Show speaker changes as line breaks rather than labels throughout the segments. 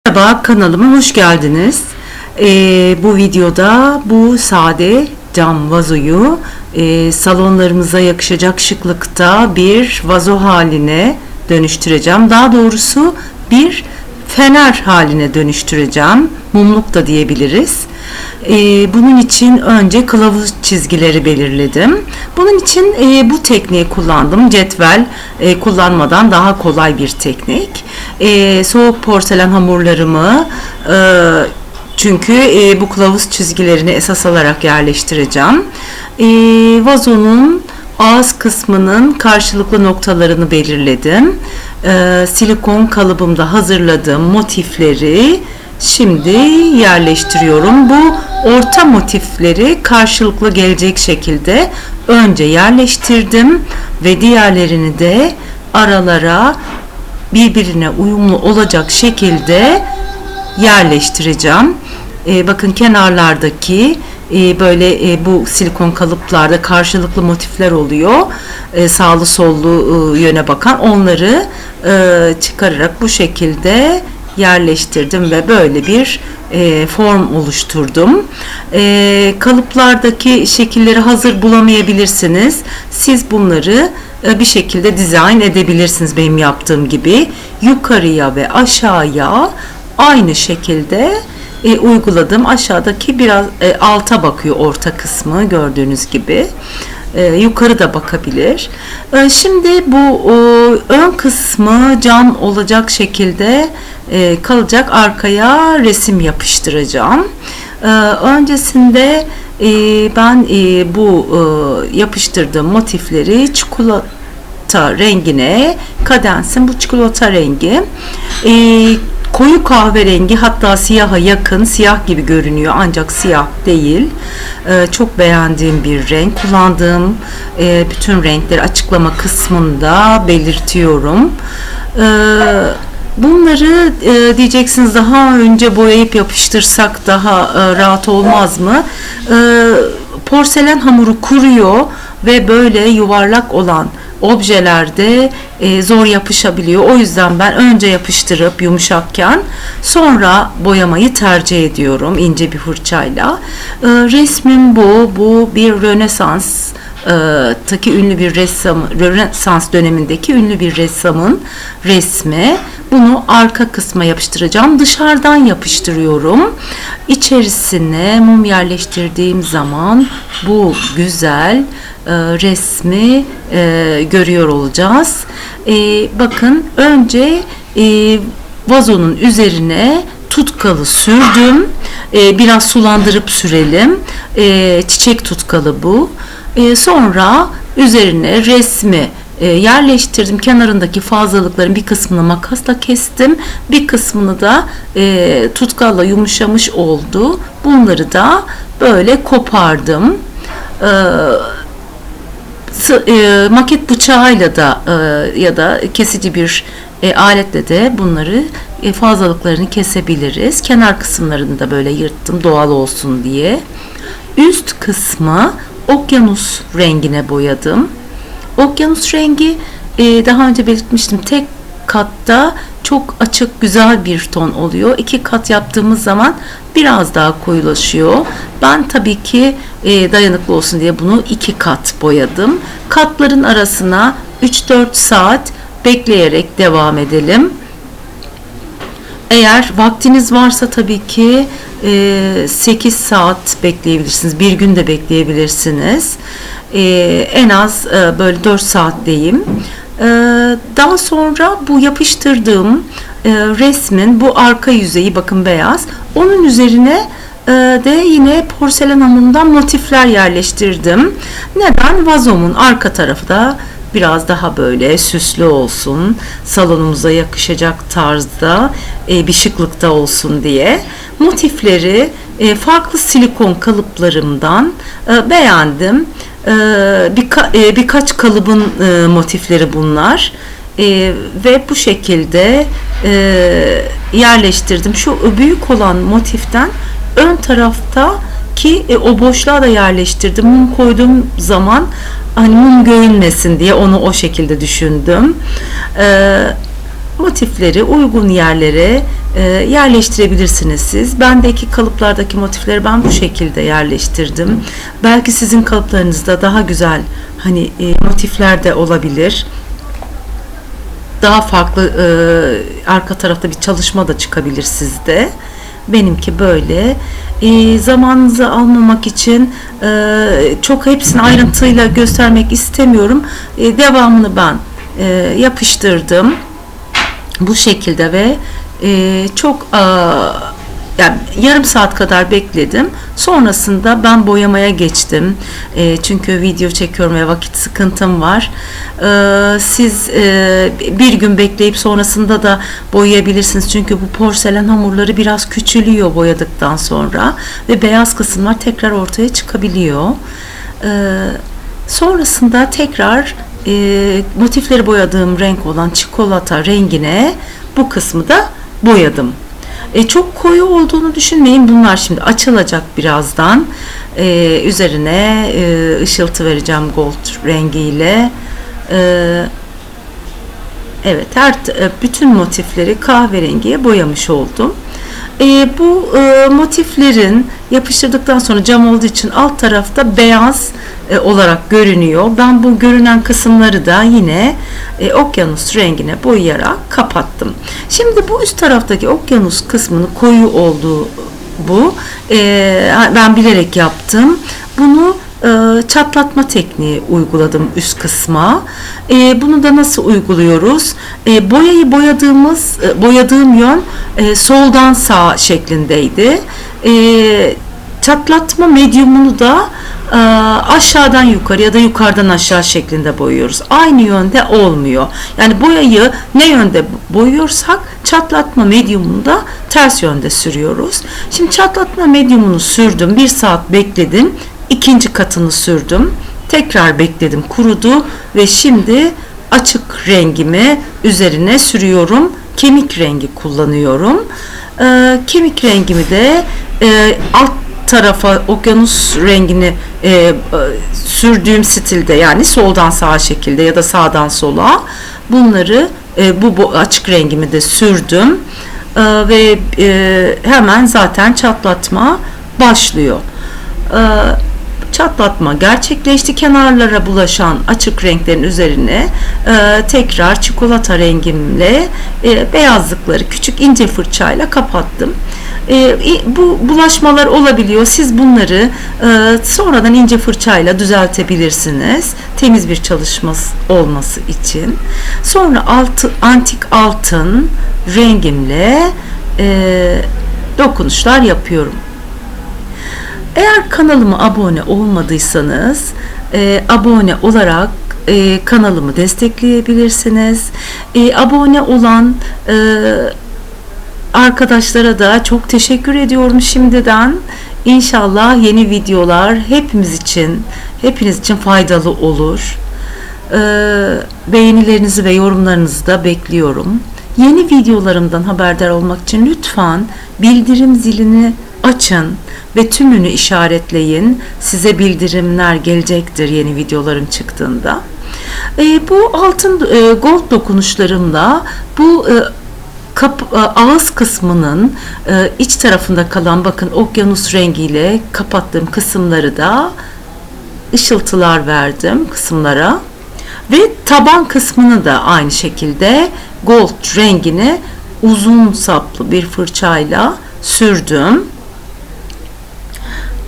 Merhaba, kanalıma hoş geldiniz. Bu videoda bu sade cam vazoyu salonlarımıza yakışacak şıklıkta bir vazo haline dönüştüreceğim. Daha doğrusu bir fener haline dönüştüreceğim. Mumluk da diyebiliriz. Bunun için önce kılavuz çizgileri belirledim. Bunun için bu tekniği kullandım. Cetvel kullanmadan daha kolay bir teknik. Soğuk porselen hamurlarımı çünkü bu kılavuz çizgilerini esas alarak yerleştireceğim. Vazonun ağız kısmının karşılıklı noktalarını belirledim. Silikon kalıbımda hazırladığım motifleri şimdi yerleştiriyorum. Bu orta motifleri karşılıklı gelecek şekilde önce yerleştirdim ve diğerlerini de aralara birbirine uyumlu olacak şekilde yerleştireceğim. Bakın kenarlardaki böyle bu silikon kalıplarda karşılıklı motifler oluyor. Sağlı sollu yöne bakan onları çıkararak bu şekilde yerleştirdim ve böyle bir form oluşturdum. Kalıplardaki şekilleri hazır bulamayabilirsiniz. Siz bunları bir şekilde dizayn edebilirsiniz benim yaptığım gibi. Yukarıya ve aşağıya aynı şekilde uyguladım. Aşağıdaki biraz alta bakıyor, orta kısmı gördüğünüz gibi. Yukarı da bakabilir. Şimdi bu ön kısmı cam olacak şekilde kalacak. Arkaya resim yapıştıracağım. Öncesinde ben bu yapıştırdığım motifleri çikolata rengine, Cadence'in bu çikolata rengi, koyu kahverengi, hatta siyaha yakın, siyah gibi görünüyor ancak siyah değil. Çok beğendiğim bir renk. Kullandığım bütün renkleri açıklama kısmında belirtiyorum. Bunları diyeceksiniz, daha önce boyayıp yapıştırsak daha rahat olmaz mı? Porselen hamuru kuruyor ve böyle yuvarlak olan objelerde zor yapışabiliyor. O yüzden ben önce yapıştırıp yumuşakken sonra boyamayı tercih ediyorum ince bir fırçayla. Resmim bu. Bu bir Rönesans ünlü bir ressam, Rönesans dönemindeki ünlü bir ressamın resmi. Bunu arka kısma yapıştıracağım. Dışarıdan yapıştırıyorum. İçerisine mum yerleştirdiğim zaman bu güzel resmi görüyor olacağız. Bakın önce vazonun üzerine tutkalı sürdüm. Biraz sulandırıp sürelim. Çiçek tutkalı bu. Sonra üzerine resmi yerleştirdim. Kenarındaki fazlalıkların bir kısmını makasla kestim. Bir kısmını da tutkalla yumuşamış oldu. Bunları da böyle kopardım. Maket bıçağıyla da ya da kesici bir aletle de bunları fazlalıklarını kesebiliriz. Kenar kısımlarını da böyle yırttım doğal olsun diye. Üst kısmı okyanus rengine boyadım. Okyanus rengi daha önce belirtmiştim, tek katta çok açık güzel bir ton oluyor. 2 kat yaptığımız zaman biraz daha koyulaşıyor. Ben tabii ki dayanıklı olsun diye bunu 2 kat boyadım. Katların arasına 3-4 saat bekleyerek devam edelim. Eğer vaktiniz varsa tabii ki 8 saat bekleyebilirsiniz. Bir gün de bekleyebilirsiniz. En az böyle 4 saat diyeyim. Daha sonra bu yapıştırdığım resmin bu arka yüzeyi bakın beyaz. Onun üzerine de yine porselen hamurundan motifler yerleştirdim. Neden? Vazomun arka tarafı da biraz daha böyle süslü olsun, salonumuza yakışacak tarzda bir şıklıkta olsun diye motifleri farklı silikon kalıplarımdan beğendim. Birkaç kalıbın motifleri bunlar ve bu şekilde yerleştirdim. Şu büyük olan motiften ön tarafta ki o boşluğa da yerleştirdim. Mum koyduğum zaman hani mum görünmesin diye onu o şekilde düşündüm. Motifleri uygun yerlere yerleştirebilirsiniz siz. Bendeki kalıplardaki motifleri ben bu şekilde yerleştirdim. Belki sizin kalıplarınızda daha güzel hani motifler de olabilir. Daha farklı arka tarafta bir çalışma da çıkabilir sizde. Benimki böyle. Zamanınızı almamak için çok hepsini ayrıntıyla göstermek istemiyorum. Devamını ben yapıştırdım bu şekilde ve çok yani yarım saat kadar bekledim. Sonrasında ben boyamaya geçtim. Çünkü video çekiyorum ve vakit sıkıntım var. Siz bir gün bekleyip sonrasında da boyayabilirsiniz. Çünkü bu porselen hamurları biraz küçülüyor boyadıktan sonra ve beyaz kısımlar tekrar ortaya çıkabiliyor. Sonrasında tekrar motifleri boyadığım renk olan çikolata rengine bu kısmı da boyadım. Çok koyu olduğunu düşünmeyin. Bunlar şimdi açılacak birazdan. Üzerine ışıltı vereceğim gold rengiyle. Evet, bütün motifleri kahverengiye boyamış oldum. Bu motiflerin yapıştırdıktan sonra cam olduğu için alt tarafta beyaz olarak görünüyor. Ben bu görünen kısımları da yine okyanus rengine boyayarak kapattım. Şimdi bu üst taraftaki okyanus kısmının koyu olduğu bu. Ben bilerek yaptım. Bunu çatlatma tekniği uyguladım üst kısma. Bunu da nasıl uyguluyoruz? Boyayı boyadığım yön soldan sağa şeklindeydi. Çatlatma medyumunu da aşağıdan yukarı ya da yukarıdan aşağı şeklinde boyuyoruz. Aynı yönde olmuyor. Yani boyayı ne yönde boyuyorsak çatlatma medyumunu da ters yönde sürüyoruz. Şimdi çatlatma medyumunu sürdüm. 1 saat bekledim. İkinci katını sürdüm. Tekrar bekledim. Kurudu ve şimdi açık rengimi üzerine sürüyorum. Kemik rengi kullanıyorum. Kemik rengimi de alt tarafa okyanus rengini sürdüğüm stilde, yani soldan sağa şekilde ya da sağdan sola bunları bu açık rengimi de sürdüm ve hemen zaten çatlatma başlıyor. Çatlatma gerçekleşti. Kenarlara bulaşan açık renklerin üzerine tekrar çikolata rengimle beyazlıkları küçük ince fırçayla kapattım. Bu bulaşmalar olabiliyor. Siz bunları sonradan ince fırçayla düzeltebilirsiniz. Temiz bir çalışma olması için. Sonra antik altın rengimle dokunuşlar yapıyorum. Eğer kanalıma abone olmadıysanız abone olarak kanalımı destekleyebilirsiniz. Abone olan arkadaşlara da çok teşekkür ediyorum şimdiden. İnşallah yeni videolar hepiniz için faydalı olur. Beğenilerinizi ve yorumlarınızı da bekliyorum. Yeni videolarımdan haberdar olmak için lütfen bildirim zilini açın ve tümünü işaretleyin. Size bildirimler gelecektir yeni videolarım çıktığında. Bu altın gold dokunuşlarımla bu ağız kısmının iç tarafında kalan, bakın okyanus rengiyle kapattığım kısımları da ışıltılar verdim kısımlara ve taban kısmını da aynı şekilde gold rengini uzun saplı bir fırçayla sürdüm.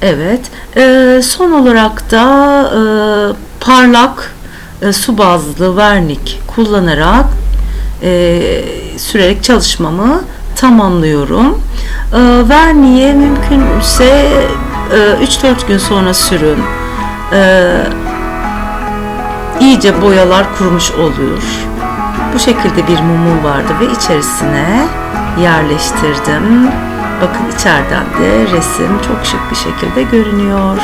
Evet, son olarak da parlak su bazlı vernik kullanarak sürerek çalışmamı tamamlıyorum. Verniğe mümkünse 3-4 gün sonra sürün. İyice boyalar kurumuş olur. Bu şekilde bir mumum vardı ve içerisine yerleştirdim. Bakın içeriden de resim çok şık bir şekilde görünüyor.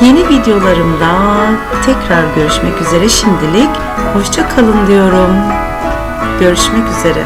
Yeni videolarımda tekrar görüşmek üzere. Şimdilik hoşça kalın diyorum. Görüşmek üzere.